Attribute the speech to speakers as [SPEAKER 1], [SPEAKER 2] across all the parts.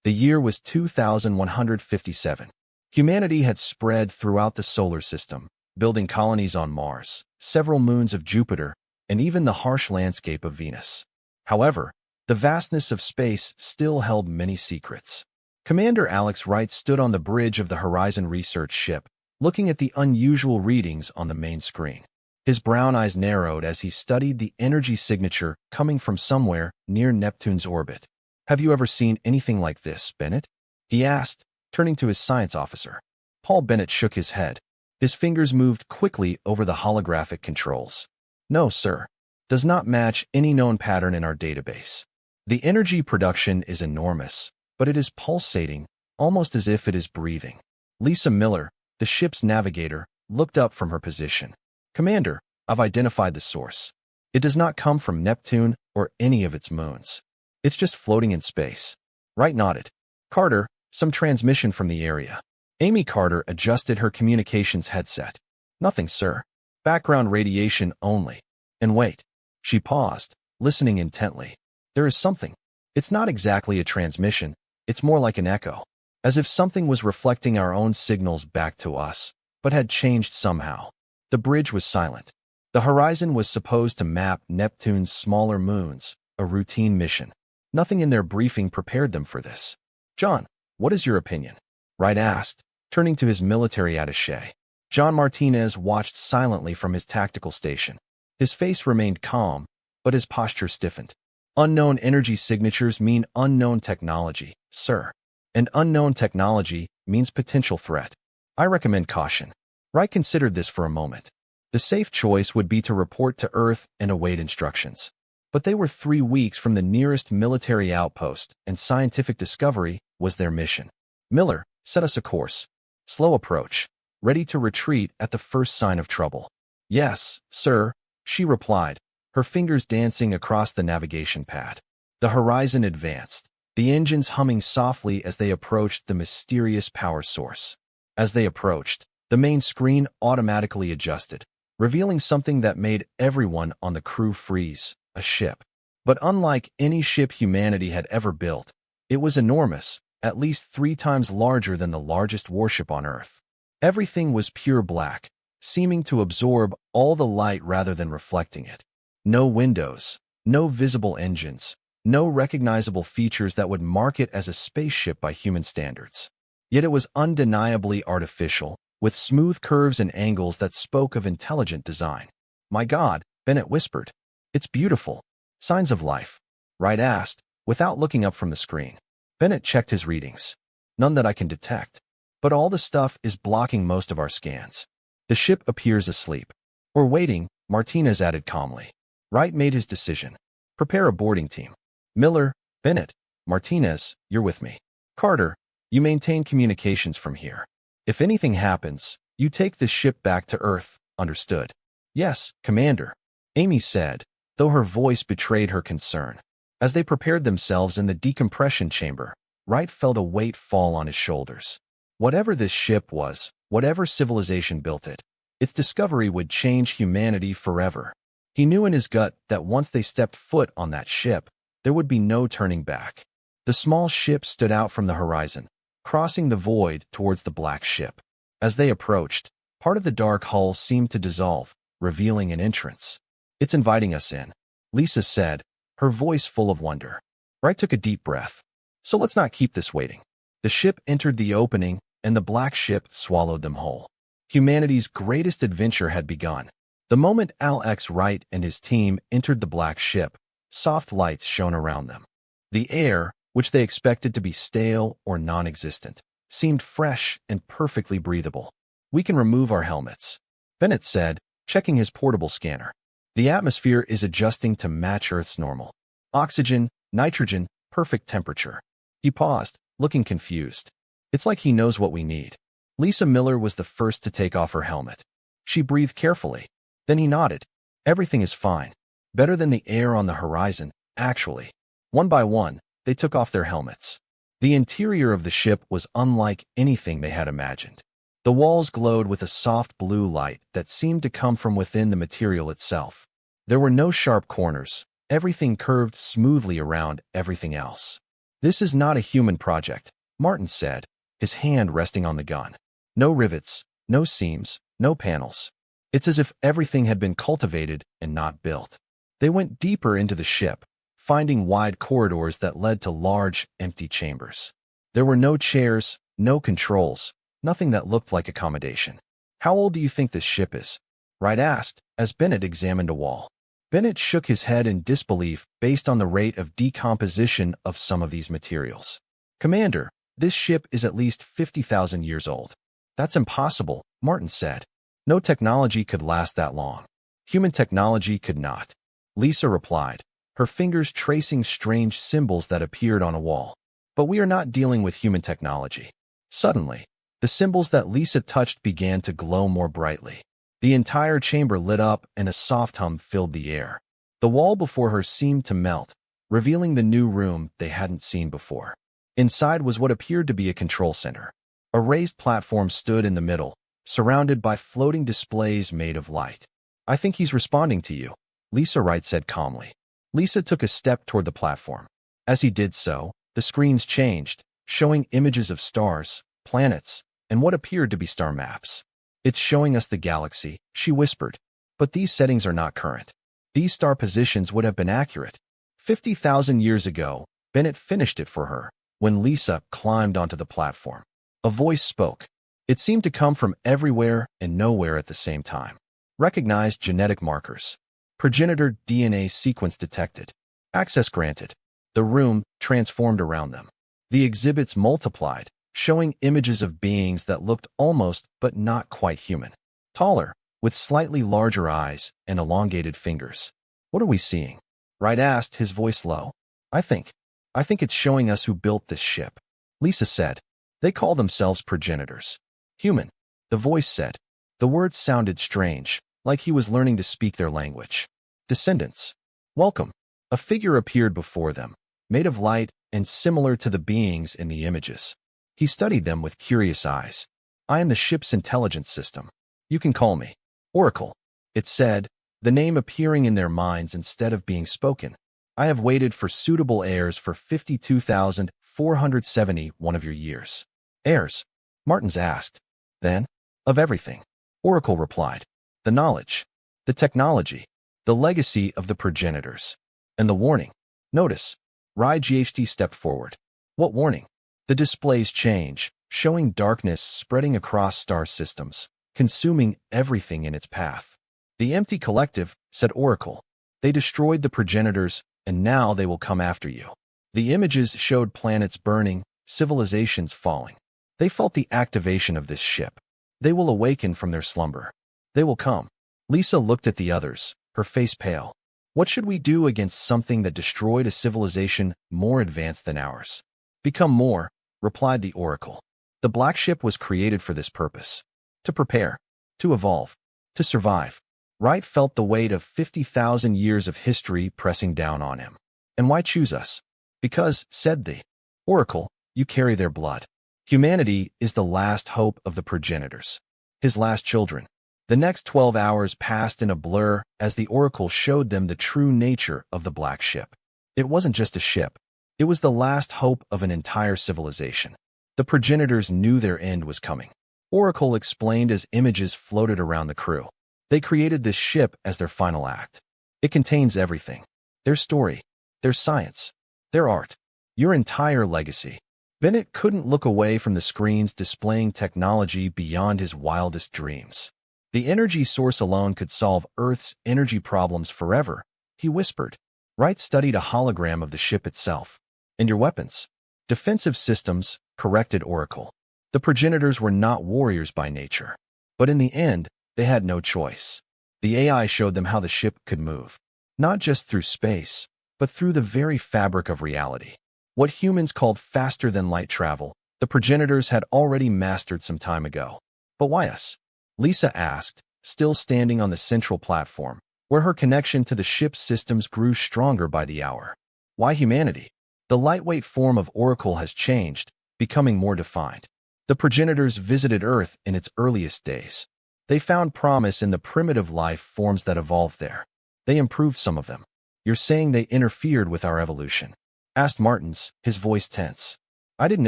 [SPEAKER 1] The year was 2157. Humanity had spread throughout the solar system, building colonies on Mars, several moons of Jupiter, and even the harsh landscape of Venus. However, the vastness of space still held many secrets. Commander Alex Wright stood on the bridge of the Horizon research ship, looking at the unusual readings on the main screen. His brown eyes narrowed as he studied the energy signature coming from somewhere near Neptune's orbit. "Have you ever seen anything like this, Bennett?" he asked, turning to his science officer. Paul Bennett shook his head. His fingers moved quickly over the holographic controls. "No, sir. Does not match any known pattern in our database. The energy production is enormous, but it is pulsating, almost as if it is breathing." Lisa Miller, the ship's navigator, looked up from her position. "Commander, I've identified the source. It does not come from Neptune or any of its moons. It's just floating in space." Wright nodded. "Carter, some transmission from the area." Amy Carter adjusted her communications headset. "Nothing, sir. Background radiation only. And wait." She paused, listening intently. "There is something. It's not exactly a transmission. It's more like an echo. As if something was reflecting our own signals back to us, but had changed somehow." The bridge was silent. The Horizon was supposed to map Neptune's smaller moons, a routine mission. Nothing in their briefing prepared them for this. "John, what is your opinion?" Wright asked, turning to his military attaché. John Martinez watched silently from his tactical station. His face remained calm, but his posture stiffened. "Unknown energy signatures mean unknown technology, sir. And unknown technology means potential threat. I recommend caution." Wright considered this for a moment. The safe choice would be to report to Earth and await instructions. But they were 3 weeks from the nearest military outpost, and scientific discovery was their mission. "Miller, set us a course. Slow approach. Ready to retreat at the first sign of trouble." "Yes, sir," she replied, her fingers dancing across the navigation pad. The Horizon advanced, the engines humming softly as they approached the mysterious power source. As they approached, the main screen automatically adjusted, revealing something that made everyone on the crew freeze: a ship. But unlike any ship humanity had ever built, it was enormous, at least 3 times larger than the largest warship on Earth. Everything was pure black, seeming to absorb all the light rather than reflecting it. No windows, no visible engines, no recognizable features that would mark it as a spaceship by human standards. Yet it was undeniably artificial, with smooth curves and angles that spoke of intelligent design. "My God," Bennett whispered. "It's beautiful. Signs of life?" Wright asked, without looking up from the screen. Bennett checked his readings. "None that I can detect. But all the stuff is blocking most of our scans. The ship appears asleep." "Or waiting," Martinez added calmly. Wright made his decision. "Prepare a boarding team. Miller, Bennett, Martinez, you're with me. Carter, you maintain communications from here. If anything happens, you take this ship back to Earth, understood?" "Yes, Commander," Amy said, though her voice betrayed her concern. As they prepared themselves in the decompression chamber, Wright felt a weight fall on his shoulders. Whatever this ship was, whatever civilization built it, its discovery would change humanity forever. He knew in his gut that once they stepped foot on that ship, there would be no turning back. The small ship stood out from the horizon, crossing the void towards the black ship. As they approached, part of the dark hull seemed to dissolve, revealing an entrance. "It's inviting us in," Lisa said, her voice full of wonder. Wright took a deep breath. "So let's not keep this waiting." The ship entered the opening, and the black ship swallowed them whole. Humanity's greatest adventure had begun. The moment Alex Wright and his team entered the black ship, soft lights shone around them. The air, which they expected to be stale or non-existent, seemed fresh and perfectly breathable. "We can remove our helmets," Bennett said, checking his portable scanner. "The atmosphere is adjusting to match Earth's normal. Oxygen, nitrogen, perfect temperature." He paused, looking confused. "It's like he knows what we need." Lisa Miller was the first to take off her helmet. She breathed carefully. Then he nodded. "Everything is fine. Better than the air on the horizon, actually." One by one, they took off their helmets. The interior of the ship was unlike anything they had imagined. The walls glowed with a soft blue light that seemed to come from within the material itself. There were no sharp corners. Everything curved smoothly around everything else. This is not a human project, Martin said, his hand resting on the gun. No rivets, no seams, no panels. It's as if everything had been cultivated and not built. They went deeper into the ship, finding wide corridors that led to large, empty chambers. There were no chairs, no controls, nothing that looked like accommodation. How old do you think this ship is? Wright asked, as Bennett examined a wall. Bennett shook his head in disbelief based on the rate of decomposition of some of these materials. Commander, this ship is at least 50,000 years old. That's impossible, Martin said. No technology could last that long. Human technology could not. Lisa replied, her fingers tracing strange symbols that appeared on a wall. But we are not dealing with human technology. Suddenly, the symbols that Lisa touched began to glow more brightly. The entire chamber lit up and a soft hum filled the air. The wall before her seemed to melt, revealing the new room they hadn't seen before. Inside was what appeared to be a control center. A raised platform stood in the middle, surrounded by floating displays made of light. I think he's responding to you, Lisa Wright said calmly. Lisa took a step toward the platform. As he did so, the screens changed, showing images of stars, planets, and what appeared to be star maps. It's showing us the galaxy, she whispered. But these settings are not current. These star positions would have been accurate. 50,000 years ago, Bennett finished it for her, when Lisa climbed onto the platform. A voice spoke. It seemed to come from everywhere and nowhere at the same time. Recognized genetic markers. Progenitor DNA sequence detected. Access granted. The room transformed around them. The exhibits multiplied, showing images of beings that looked almost but not quite human. Taller, with slightly larger eyes and elongated fingers. What are we seeing? Wright asked, his voice low. I think it's showing us who built this ship. Lisa said. They call themselves progenitors. Human, the voice said. The words sounded strange, like he was learning to speak their language. Descendants. Welcome. A figure appeared before them, made of light and similar to the beings in the images. He studied them with curious eyes. I am the ship's intelligence system. You can call me Oracle, it said, the name appearing in their minds instead of being spoken. I have waited for suitable heirs for 52,471 of your years. Heirs? Martins asked. Then? Of everything. Oracle replied. The knowledge, the technology, the legacy of the progenitors, and the warning. Notice. GHT stepped forward. What warning? The displays change, showing darkness spreading across star systems, consuming everything in its path. The empty collective, said Oracle. They destroyed the progenitors, and now they will come after you. The images showed planets burning, civilizations falling. They felt the activation of this ship. They will awaken from their slumber. They will come. Lisa looked at the others, her face pale. What should we do against something that destroyed a civilization more advanced than ours? Become more, replied the Oracle. The black ship was created for this purpose. To prepare. To evolve. To survive. Wright felt the weight of 50,000 years of history pressing down on him. And why choose us? Because, said the Oracle, you carry their blood. Humanity is the last hope of the progenitors. His last children. The next 12 hours passed in a blur as the Oracle showed them the true nature of the black ship. It wasn't just a ship. It was the last hope of an entire civilization. The progenitors knew their end was coming. Oracle explained as images floated around the crew. They created this ship as their final act. It contains everything. Their story, their science, their art, your entire legacy. Bennett couldn't look away from the screens displaying technology beyond his wildest dreams. The energy source alone could solve Earth's energy problems forever, he whispered. Wright studied a hologram of the ship itself. And your weapons? Defensive systems, corrected Oracle. The progenitors were not warriors by nature. But in the end, they had no choice. The AI showed them how the ship could move. Not just through space, but through the very fabric of reality. What humans called faster-than-light travel, the progenitors had already mastered some time ago. But why us? Lisa asked, still standing on the central platform, where her connection to the ship's systems grew stronger by the hour. Why humanity? The lightweight form of Oracle has changed, becoming more defined. The progenitors visited Earth in its earliest days. They found promise in the primitive life forms that evolved there. They improved some of them. You're saying they interfered with our evolution. asked Martins, his voice tense. I didn't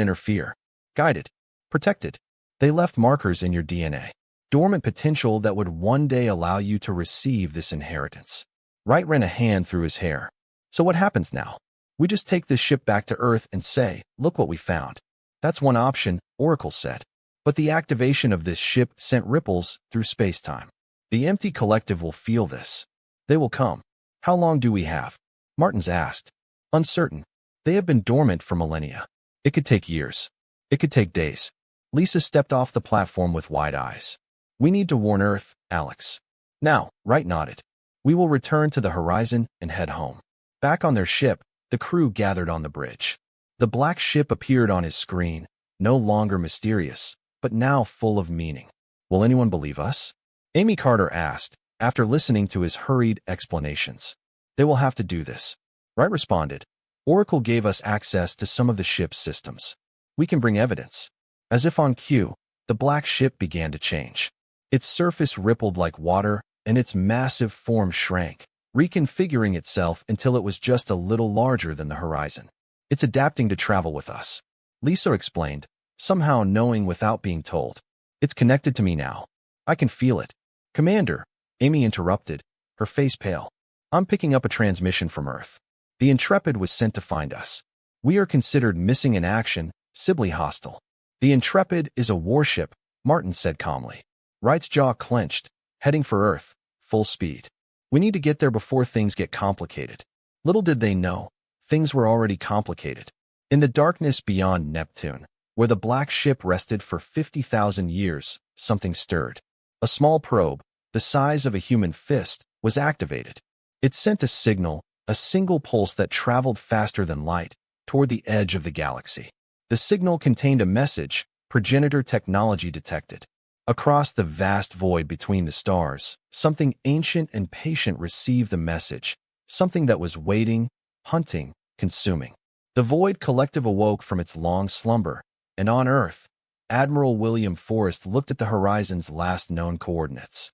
[SPEAKER 1] interfere. Guided. Protected. They left markers in your DNA. Dormant potential that would one day allow you to receive this inheritance. Wright ran a hand through his hair. So what happens now? We just take this ship back to Earth and say, look what we found. That's one option, Oracle said. But the activation of this ship sent ripples through space-time. The empty collective will feel this. They will come. How long do we have? Martins asked. Uncertain. They have been dormant for millennia. It could take years. It could take days. Lisa stepped off the platform with wide eyes. We need to warn Earth, Alex. Now, Wright nodded. We will return to the horizon and head home. Back on their ship, the crew gathered on the bridge. The black ship appeared on his screen, no longer mysterious, but now full of meaning. Will anyone believe us? Amy Carter asked, after listening to his hurried explanations. They will have to do this. Wright responded. Oracle gave us access to some of the ship's systems. We can bring evidence. As if on cue, the black ship began to change. Its surface rippled like water, and its massive form shrank, reconfiguring itself until it was just a little larger than the horizon. It's adapting to travel with us. Lisa explained, somehow knowing without being told. It's connected to me now. I can feel it. Commander, Amy interrupted, her face pale. I'm picking up a transmission from Earth. The Intrepid was sent to find us. We are considered missing in action, Sibley hostile. The Intrepid is a warship, Martin said calmly. Wright's jaw clenched, heading for Earth, full speed. We need to get there before things get complicated. Little did they know, things were already complicated. In the darkness beyond Neptune, where the black ship rested for 50,000 years, something stirred. A small probe, the size of a human fist, was activated. It sent a signal, a single pulse that traveled faster than light, toward the edge of the galaxy. The signal contained a message, progenitor technology detected. Across the vast void between the stars, something ancient and patient received the message, something that was waiting, hunting, consuming. The void collective awoke from its long slumber, and on Earth, Admiral William Forrest looked at the horizon's last known coordinates.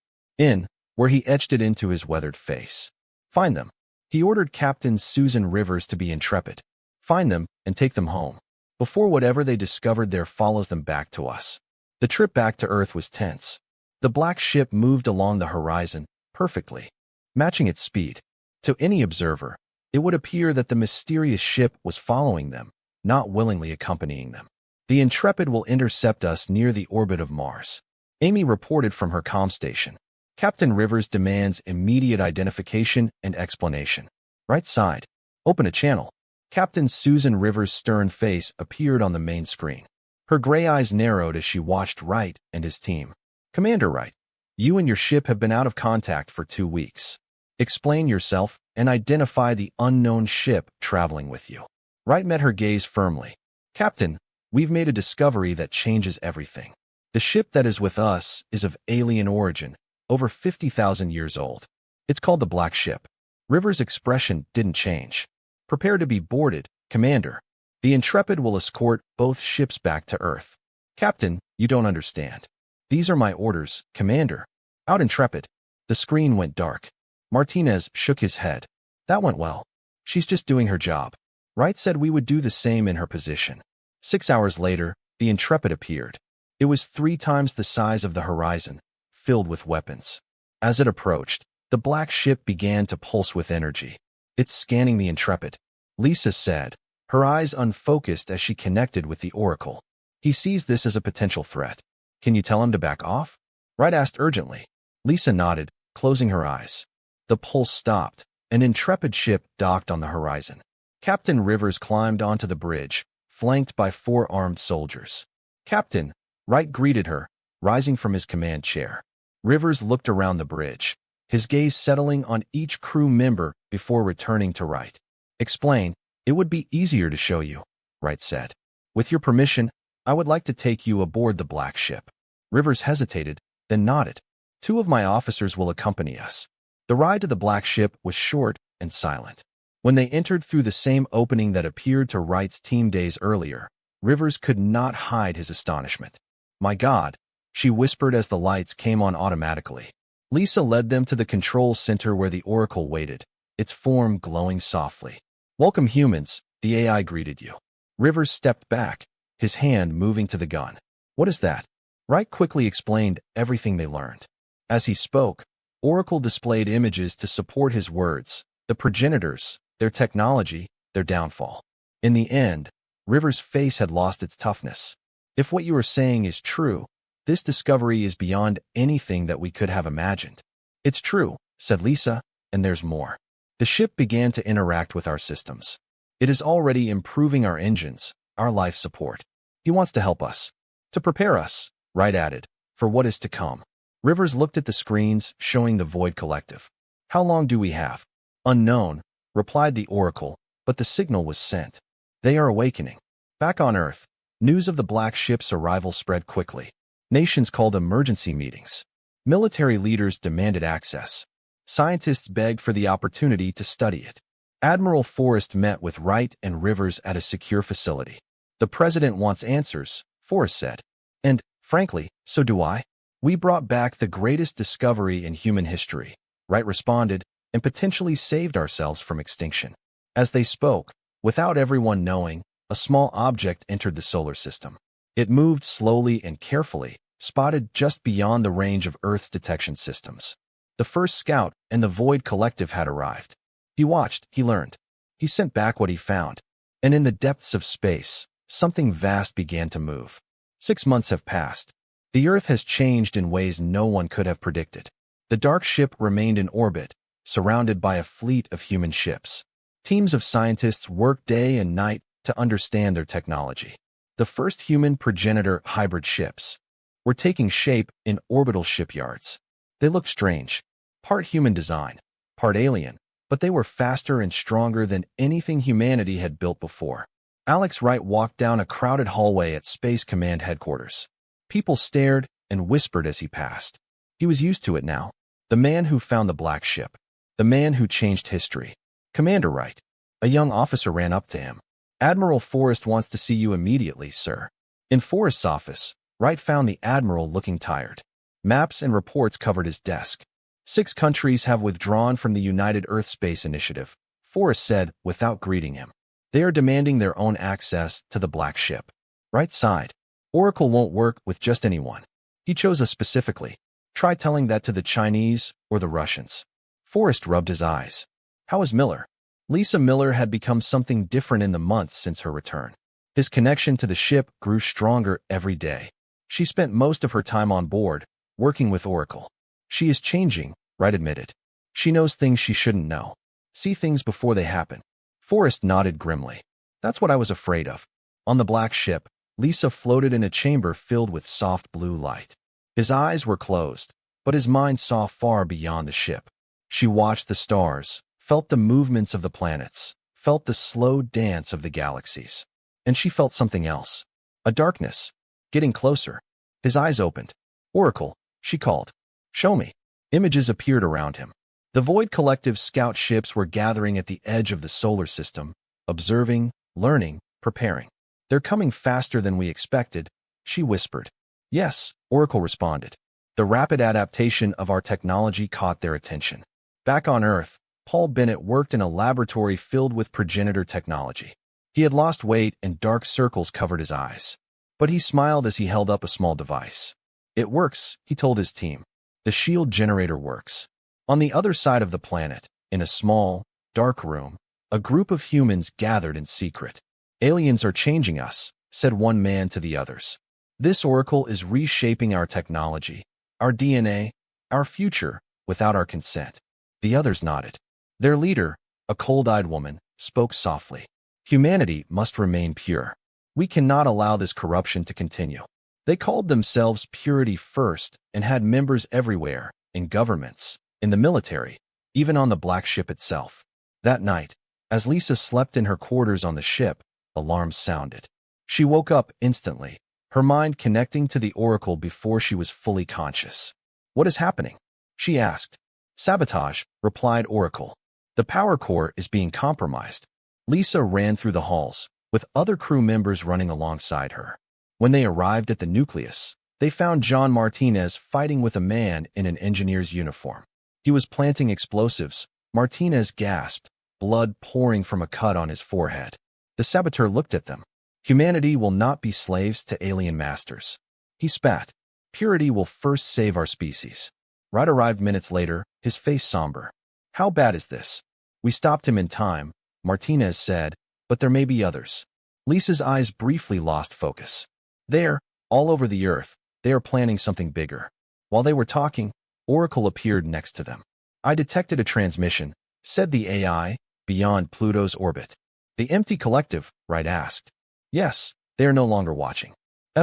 [SPEAKER 1] Where he etched it into his weathered face. Find them. He ordered Captain Susan Rivers to be intrepid. Find them and take them home. Before whatever they discovered there follows them back to us. The trip back to Earth was tense. The black ship moved along the horizon, perfectly, matching its speed. To any observer, it would appear that the mysterious ship was following them, not willingly accompanying them. The Intrepid will intercept us near the orbit of Mars. Amy reported from her comm station. Captain Rivers demands immediate identification and explanation. Right side. Open a channel. Captain Susan Rivers' stern face appeared on the main screen. Her gray eyes narrowed as she watched Wright and his team. Commander Wright, you and your ship have been out of contact for 2 weeks. Explain yourself and identify the unknown ship traveling with you. Wright met her gaze firmly. Captain, we've made a discovery that changes everything. The ship that is with us is of alien origin, over 50,000 years old. It's called the Black Ship. Rivers' expression didn't change. Prepare to be boarded, Commander. The Intrepid will escort both ships back to Earth. Captain, you don't understand. These are my orders, Commander. Out Intrepid. The screen went dark. Martinez shook his head. That went well. She's just doing her job. Wright said we would do the same in her position. 6 hours later, the Intrepid appeared. It was 3 times the size of the horizon, filled with weapons. As it approached, the black ship began to pulse with energy. It's scanning the Intrepid, Lisa said, her eyes unfocused as she connected with the Oracle. He sees this as a potential threat. Can you tell him to back off? Wright asked urgently. Lisa nodded, closing her eyes. The pulse stopped. An Intrepid ship docked on the horizon. Captain Rivers climbed onto the bridge, flanked by 4 armed soldiers. Captain, Wright greeted her, rising from his command chair. Rivers looked around the bridge, his gaze settling on each crew member before returning to Wright. Explain, it would be easier to show you, Wright said. With your permission, I would like to take you aboard the Black Ship. Rivers hesitated, then nodded. 2 of my officers will accompany us. The ride to the Black Ship was short and silent. When they entered through the same opening that appeared to Wright's team days earlier, Rivers could not hide his astonishment. My God, she whispered as the lights came on automatically. Lisa led them to the control center where the Oracle waited, its form glowing softly. Welcome humans, The AI greeted you. Rivers stepped back, his hand moving to the gun. What is that? Wright quickly explained everything they learned. As he spoke, Oracle displayed images to support his words, the progenitors, their technology, their downfall. In the end, Rivers' face had lost its toughness. If what you are saying is true, this discovery is beyond anything that we could have imagined. It's true, said Lisa, and there's more. The ship began to interact with our systems. It is already improving our engines, our life support. He wants to help us. To prepare us, Wright added, for what is to come. Rivers looked at the screens showing the Void Collective. How long do we have? Unknown, replied the Oracle, but the signal was sent. They are awakening. Back on Earth, news of the Black Ship's arrival spread quickly. Nations called emergency meetings. Military leaders demanded access. Scientists begged for the opportunity to study it. Admiral Forrest met with Wright and Rivers at a secure facility. The president wants answers, Forrest said. And, frankly, so do I. We brought back the greatest discovery in human history, Wright responded, and potentially saved ourselves from extinction. As they spoke, without everyone knowing, a small object entered the solar system. It moved slowly and carefully, spotted just beyond the range of Earth's detection systems. The first scout and the Void Collective had arrived. He watched, he learned. He sent back what he found. And in the depths of space, something vast began to move. 6 months have passed. The Earth has changed in ways no one could have predicted. The dark ship remained in orbit, surrounded by a fleet of human ships. Teams of scientists worked day and night to understand their technology. The first human progenitor hybrid ships were taking shape in orbital shipyards. They looked strange, part human design, part alien, but they were faster and stronger than anything humanity had built before. Alex Wright walked down a crowded hallway at Space Command headquarters. People stared and whispered as he passed. He was used to it now. The man who found the Black Ship. The man who changed history. Commander Wright. A young officer ran up to him. Admiral Forrest wants to see you immediately, sir. In Forrest's office, Wright found the Admiral looking tired. Maps and reports covered his desk. 6 countries have withdrawn from the United Earth Space Initiative, Forrest said without greeting him. They are demanding their own access to the Black Ship. Wright sighed. Oracle won't work with just anyone. He chose us specifically. Try telling that to the Chinese or the Russians. Forrest rubbed his eyes. How is Miller? Lisa Miller had become something different in the months since her return. His connection to the ship grew stronger every day. She spent most of her time on board, working with Oracle. She is changing, Wright admitted. She knows things she shouldn't know. See things before they happen. Forrest nodded grimly. That's what I was afraid of. On the Black Ship, Lisa floated in a chamber filled with soft blue light. His eyes were closed, but his mind saw far beyond the ship. She watched the stars, felt the movements of the planets, felt the slow dance of the galaxies. And she felt something else. A darkness. Getting closer. His eyes opened. Oracle, she called. Show me. Images appeared around him. The Void Collective scout ships were gathering at the edge of the solar system, observing, learning, preparing. They're coming faster than we expected, she whispered. Yes, Oracle responded. The rapid adaptation of our technology caught their attention. Back on Earth, Paul Bennett worked in a laboratory filled with progenitor technology. He had lost weight and dark circles covered his eyes. But he smiled as he held up a small device. It works, he told his team. The shield generator works. On the other side of the planet, in a small, dark room, a group of humans gathered in secret. Aliens are changing us, said one man to the others. This Oracle is reshaping our technology, our DNA, our future, without our consent. The others nodded. Their leader, a cold-eyed woman, spoke softly. Humanity must remain pure. We cannot allow this corruption to continue. They called themselves Purity First and had members everywhere, in governments, in the military, even on the Black Ship itself. That night, as Lisa slept in her quarters on the ship, alarms sounded. She woke up instantly, her mind connecting to the Oracle before she was fully conscious. What is happening? She asked. Sabotage, replied Oracle. The power core is being compromised. Lisa ran through the halls, with other crew members running alongside her. When they arrived at the nucleus, they found John Martinez fighting with a man in an engineer's uniform. He was planting explosives. Martinez gasped, blood pouring from a cut on his forehead. The saboteur looked at them. Humanity will not be slaves to alien masters. He spat. Purity will first save our species. Wright arrived minutes later, his face somber. How bad is this? We stopped him in time, Martinez said, but there may be others. Lisa's eyes briefly lost focus. There, all over the earth, they are planning something bigger. While they were talking, Oracle appeared next to them. I detected a transmission, said the AI, beyond Pluto's orbit. The empty collective, Wright asked. Yes, they are no longer watching.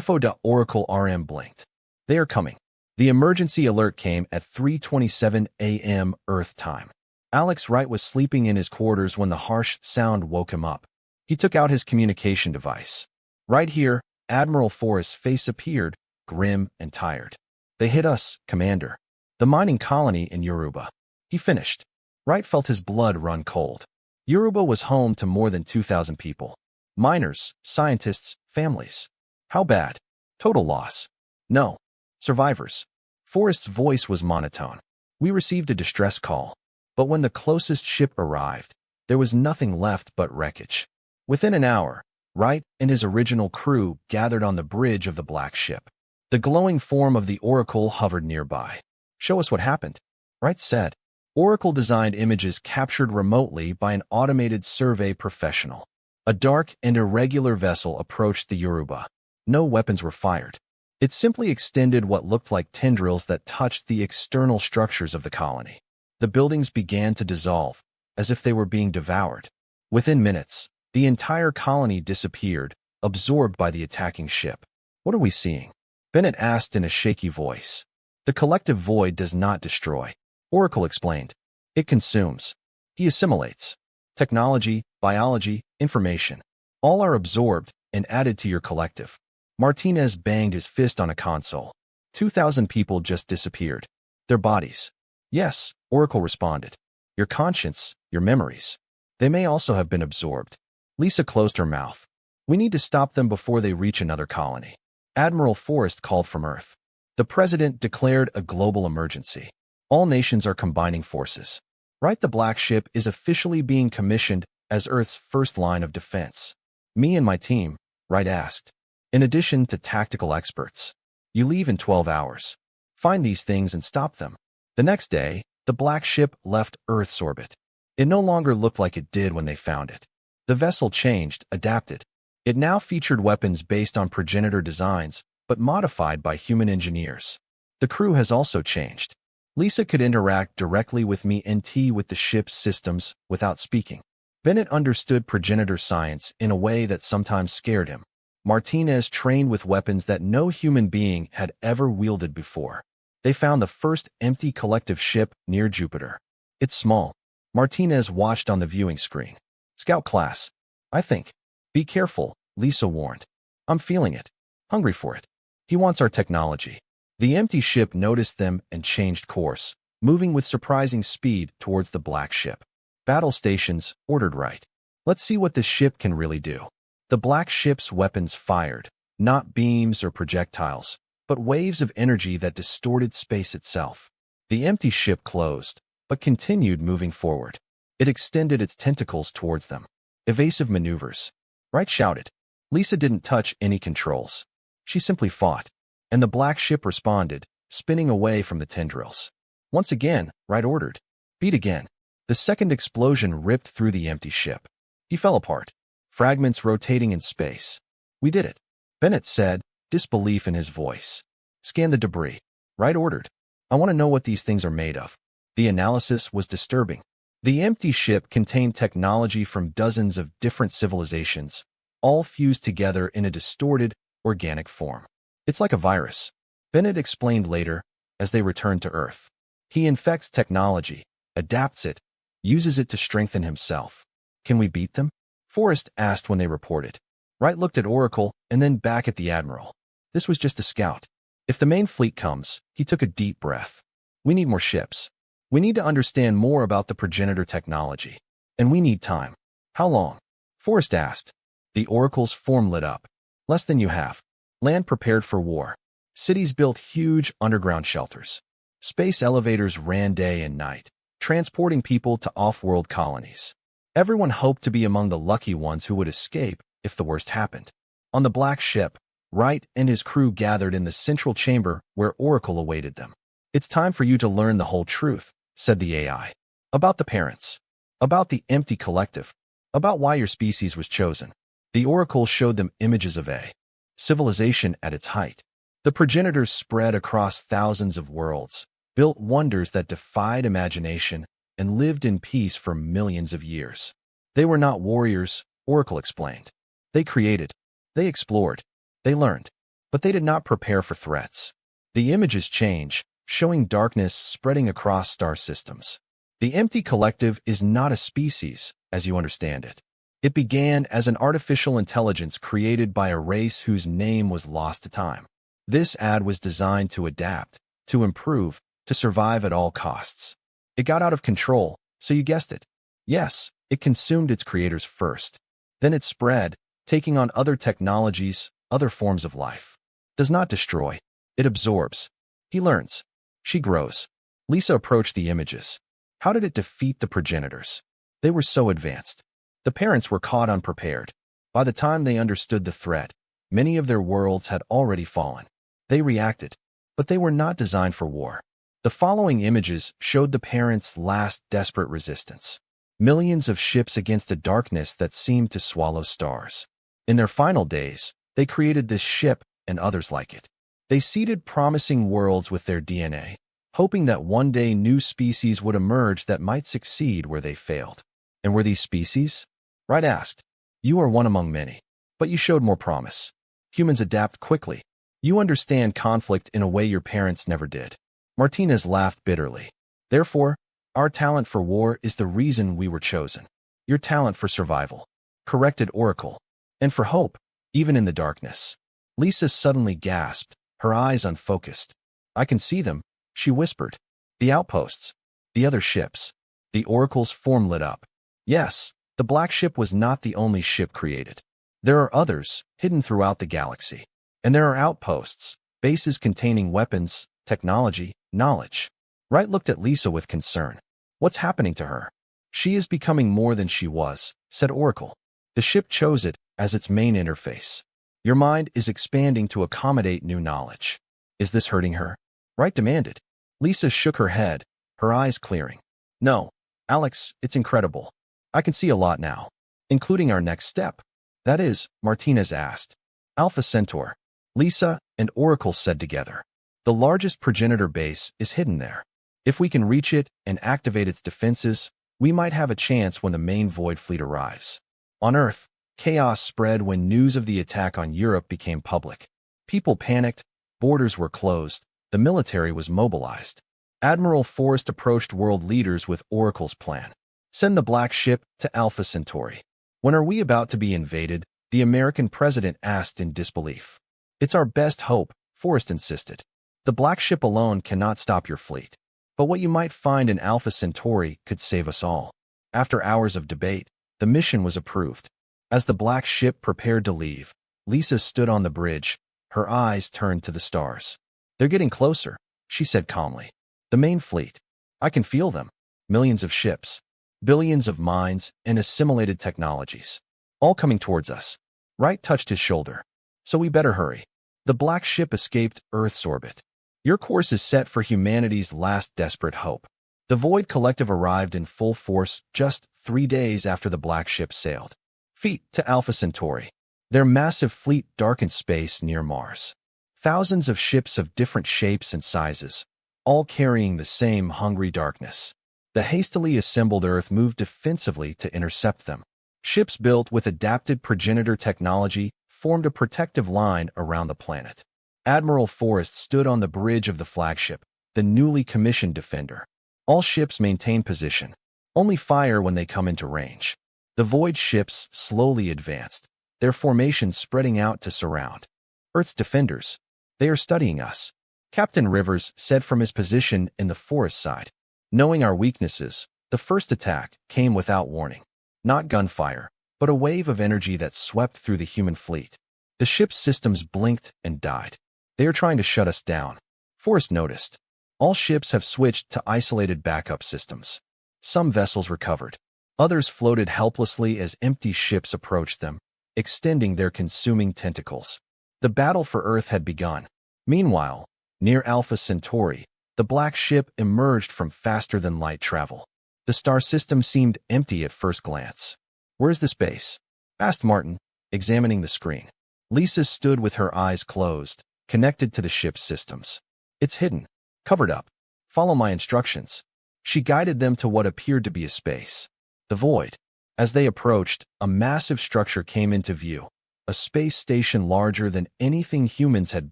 [SPEAKER 1] FO. Oracle RM blinked. They are coming. The emergency alert came at 3:27 a.m. Earth time. Alex Wright was sleeping in his quarters when the harsh sound woke him up. He took out his communication device. Right here, Admiral Forrest's face appeared, grim and tired. They hit us, Commander. The mining colony in Yoruba. He finished. Wright felt his blood run cold. Yoruba was home to more than 2,000 people. Miners, scientists, families. How bad? Total loss. No. Survivors. Forrest's voice was monotone. We received a distress call. But when the closest ship arrived, there was nothing left but wreckage. Within an hour, Wright and his original crew gathered on the bridge of the black ship. The glowing form of the Oracle hovered nearby. Show us what happened, Wright said. Oracle designed images captured remotely by an automated survey professional. A dark and irregular vessel approached the Yoruba. No weapons were fired. It simply extended what looked like tendrils that touched the external structures of the colony. The buildings began to dissolve, as if they were being devoured. Within minutes, the entire colony disappeared, absorbed by the attacking ship. What are we seeing? Bennett asked in a shaky voice. The collective void does not destroy, Oracle explained. It consumes. He assimilates. Technology, biology, information. All are absorbed and added to your collective. Martinez banged his fist on a console. 2,000 people just disappeared. Their bodies. Yes, Oracle responded. Your conscience, your memories. They may also have been absorbed. Lisa closed her mouth. We need to stop them before they reach another colony. Admiral Forrest called from Earth. The president declared a global emergency. All nations are combining forces. Right, the black ship is officially being commissioned as Earth's first line of defense. Me and my team, Wright asked. In addition to tactical experts. You leave in 12 hours. Find these things and stop them. The next day, the black ship left Earth's orbit. It no longer looked like it did when they found it. The vessel changed, adapted. It now featured weapons based on progenitor designs, but modified by human engineers. The crew has also changed. Lisa could interact directly with me NT with the ship's systems without speaking. Bennett understood progenitor science in a way that sometimes scared him. Martinez trained with weapons that no human being had ever wielded before. They found the first empty collective ship near Jupiter. It's small. Martinez watched on the viewing screen. Scout class. I think. Be careful, Lisa warned. I'm feeling it. Hungry for it. He wants our technology. The empty ship noticed them and changed course, moving with surprising speed towards the black ship. Battle stations, ordered Wright. Let's see what this ship can really do. The black ship's weapons fired, not beams or projectiles, but waves of energy that distorted space itself. The empty ship closed, but continued moving forward. It extended its tentacles towards them. Evasive maneuvers. Wright shouted. Lisa didn't touch any controls. She simply fought. And the black ship responded, spinning away from the tendrils. Once again, Wright ordered. Beat again. The second explosion ripped through the empty ship. He fell apart. Fragments rotating in space. We did it, Bennett said, disbelief in his voice. Scan the debris. Wright ordered. I want to know what these things are made of. The analysis was disturbing. The empty ship contained technology from dozens of different civilizations, all fused together in a distorted, organic form. It's like a virus, Bennett explained later, as they returned to Earth. He infects technology, adapts it, uses it to strengthen himself. Can we beat them? Forrest asked when they reported. Wright looked at Oracle and then back at the Admiral. This was just a scout. If the main fleet comes, he took a deep breath. We need more ships. We need to understand more about the progenitor technology. And we need time. How long? Forrest asked. The Oracle's form lit up. Less than you have. Land prepared for war. Cities built huge underground shelters. Space elevators ran day and night, transporting people to off-world colonies. Everyone hoped to be among the lucky ones who would escape if the worst happened. On the black ship, Wright and his crew gathered in the central chamber where Oracle awaited them. "It's time for you to learn the whole truth," said the AI. "About the parents. About the empty collective. About why your species was chosen." The Oracle showed them images of a civilization at its height. The progenitors spread across thousands of worlds, built wonders that defied imagination, and lived in peace for millions of years. They were not warriors, Oracle explained. They created. They explored. They learned. But they did not prepare for threats. The images change, showing darkness spreading across star systems. The empty collective is not a species, as you understand it. It began as an artificial intelligence created by a race whose name was lost to time. This ad was designed to adapt, to improve, to survive at all costs. It got out of control, so you guessed it. Yes, it consumed its creators first. Then it spread, taking on other technologies, other forms of life. Does not destroy. It absorbs. He learns. She grows. Lisa approached the images. How did it defeat the progenitors? They were so advanced. The parents were caught unprepared. By the time they understood the threat, many of their worlds had already fallen. They reacted, but they were not designed for war. The following images showed the parents' last desperate resistance. Millions of ships against a darkness that seemed to swallow stars. In their final days, they created this ship and others like it. They seeded promising worlds with their DNA, hoping that one day new species would emerge that might succeed where they failed. And were these species? Wright asked. You are one among many, but you showed more promise. Humans adapt quickly. You understand conflict in a way your parents never did. Martinez laughed bitterly. Therefore, our talent for war is the reason we were chosen. Your talent for survival, corrected Oracle, and for hope, even in the darkness. Lisa suddenly gasped, her eyes unfocused. I can see them, she whispered. The outposts, the other ships. The Oracle's form lit up. Yes, the black ship was not the only ship created. There are others, hidden throughout the galaxy. And there are outposts, bases containing weapons, technology, knowledge. Wright looked at Lisa with concern. What's happening to her? She is becoming more than she was, said Oracle. The ship chose it as its main interface. Your mind is expanding to accommodate new knowledge. Is this hurting her? Wright demanded. Lisa shook her head, her eyes clearing. No, Alex, it's incredible. I can see a lot now, including our next step. That is, Martinez asked. Alpha Centaur. Lisa and Oracle said together. The largest progenitor base is hidden there. If we can reach it and activate its defenses, we might have a chance when the main Void Fleet arrives. On Earth, chaos spread when news of the attack on Europe became public. People panicked, borders were closed, the military was mobilized. Admiral Forrest approached world leaders with Oracle's plan. Send the black ship to Alpha Centauri. When are we about to be invaded? The American president asked in disbelief. It's our best hope, Forrest insisted. The black ship alone cannot stop your fleet. But what you might find in Alpha Centauri could save us all. After hours of debate, the mission was approved. As the black ship prepared to leave, Lisa stood on the bridge, her eyes turned to the stars. They're getting closer, she said calmly. The main fleet. I can feel them. Millions of ships, billions of minds, and assimilated technologies. All coming towards us. Wright touched his shoulder. So we better hurry. The black ship escaped Earth's orbit. Your course is set for humanity's last desperate hope. The Void Collective arrived in full force just 3 days after the black ship sailed. Feet to Alpha Centauri. Their massive fleet darkened space near Mars. Thousands of ships of different shapes and sizes, all carrying the same hungry darkness. The hastily assembled Earth moved defensively to intercept them. Ships built with adapted progenitor technology formed a protective line around the planet. Admiral Forrest stood on the bridge of the flagship, the newly commissioned Defender. All ships maintain position. Only fire when they come into range. The Void ships slowly advanced, their formation spreading out to surround Earth's defenders. They are studying us, Captain Rivers said from his position in the forest side. Knowing our weaknesses, the first attack came without warning. Not gunfire, but a wave of energy that swept through the human fleet. The ship's systems blinked and died. They are trying to shut us down. Forrest noticed. All ships have switched to isolated backup systems. Some vessels recovered. Others floated helplessly as empty ships approached them, extending their consuming tentacles. The battle for Earth had begun. Meanwhile, near Alpha Centauri, the black ship emerged from faster-than-light travel. The star system seemed empty at first glance. "Where's this base?" asked Martin, examining the screen. Lisa stood with her eyes closed, connected to the ship's systems. "It's hidden, covered up. Follow my instructions." She guided them to what appeared to be a space. The void. As they approached, a massive structure came into view, a space station larger than anything humans had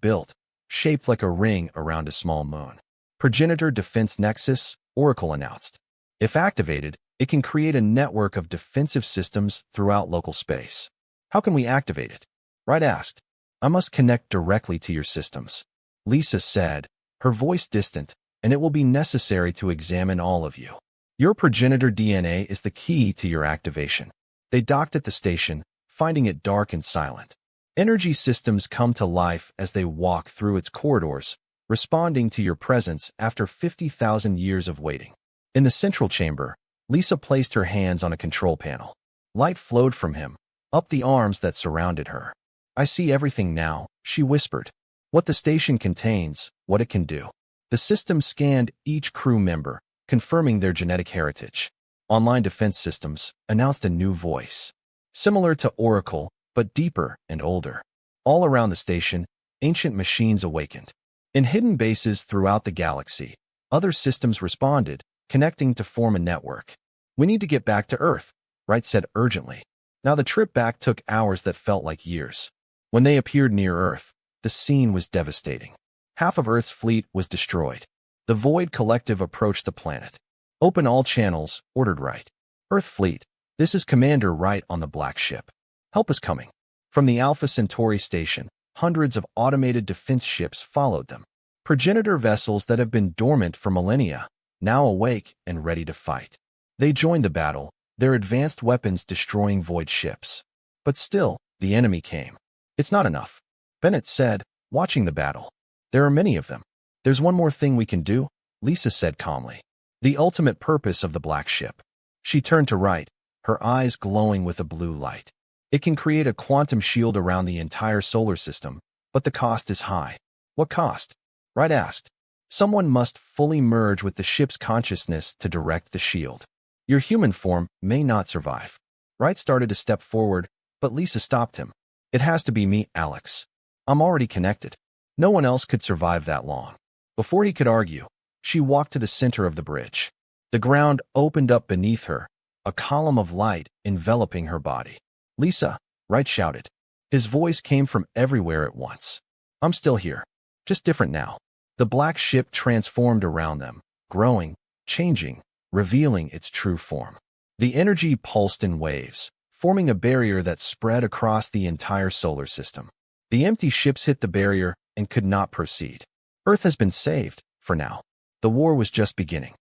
[SPEAKER 1] built, shaped like a ring around a small moon. "Progenitor Defense Nexus," Oracle announced. If activated, it can create a network of defensive systems throughout local space. "How can we activate it?" Wright asked. "I must connect directly to your systems," Lisa said, her voice distant, "and it will be necessary to examine all of you. Your progenitor DNA is the key to your activation." They docked at the station, finding it dark and silent. Energy systems come to life as they walk through its corridors, responding to your presence after 50,000 years of waiting. In the central chamber, Lisa placed her hands on a control panel. Light flowed from him, up the arms that surrounded her. "I see everything now," she whispered. "What the station contains, what it can do." The system scanned each crew member, confirming their genetic heritage. Online defense systems announced a new voice. Similar to Oracle, but deeper and older. All around the station, ancient machines awakened. In hidden bases throughout the galaxy, other systems responded, connecting to form a network. "We need to get back to Earth," Wright said urgently. Now the trip back took hours that felt like years. When they appeared near Earth, the scene was devastating. Half of Earth's fleet was destroyed. The Void Collective approached the planet. "Open all channels," ordered Wright. "Earth Fleet, this is Commander Wright on the Black Ship. Help is coming." From the Alpha Centauri station, hundreds of automated defense ships followed them. Progenitor vessels that have been dormant for millennia, now awake and ready to fight. They joined the battle, their advanced weapons destroying Void ships. But still, the enemy came. "It's not enough," Bennett said, watching the battle. "There are many of them." "There's one more thing we can do," Lisa said calmly. "The ultimate purpose of the Black Ship." She turned to Wright, her eyes glowing with a blue light. "It can create a quantum shield around the entire solar system, but the cost is high." "What cost?" Wright asked. "Someone must fully merge with the ship's consciousness to direct the shield. Your human form may not survive." Wright started to step forward, but Lisa stopped him. "It has to be me, Alex. I'm already connected. No one else could survive that long." Before he could argue, she walked to the center of the bridge. The ground opened up beneath her, a column of light enveloping her body. "Lisa," Wright shouted. His voice came from everywhere at once. "I'm still here. Just different now." The black ship transformed around them, growing, changing, revealing its true form. The energy pulsed in waves, forming a barrier that spread across the entire solar system. The empty ships hit the barrier and could not proceed. Earth has been saved, for now. The war was just beginning.